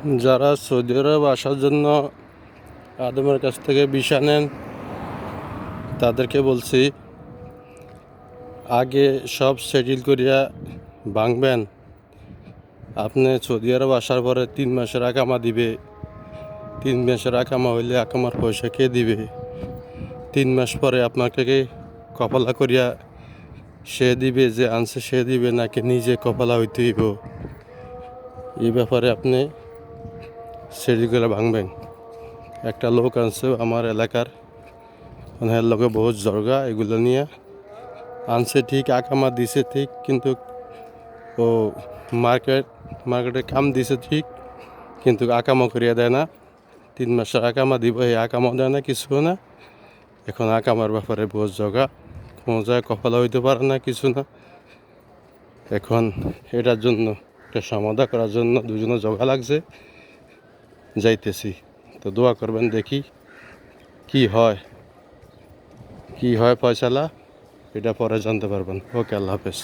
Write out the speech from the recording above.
যারা সৌদি আরব আসার জন্য আদমের কাছ থেকে ভিসা নেন তাদেরকে বলছি, আগে সব সেটেল করিয়া ভাঙবেন। আপনি সৌদি আরব আসার পরে 3 মাসের আকামা দিবে। 3 মাসের আকামা হইলে আকামার পয়সা কে দিবে? 3 মাস পরে আপনাকে কপালা করিয়া সে দিবে, যে আনছে সে দিবে, নাকি নিজে কপালা হইতে হইব? এই ব্যাপারে আপনি সেটেল করে ভাঙবেন। একটা লোক আনছে আমার এলাকার, মানে লোকে বহুত জর্গা এগুলো নিয়ে আনছে ঠিক, আকামা দিছে ঠিক, কিন্তু ও মার্কেটে কাম দিছে ঠিক, কিন্তু আকামা করিয়া দেয় না। 3 মাসের আকামা দিব, এই আকামাও দেয় না, কিছু না। এখন আকামার ব্যাপারে বহুত জগা, কোনো জায়গায় কপালা হইতে পারে না, কিছু না। এখন এটার জন্য একটা সমাধান করার জন্য দুজনে জগা লাগছে, যাইতেছি। তো দোয়া করবেন, দেখি কি হয় ফয়সালা, এটা পরে জানতে পারবেন। ওকে, আল্লাহ হাফেজ।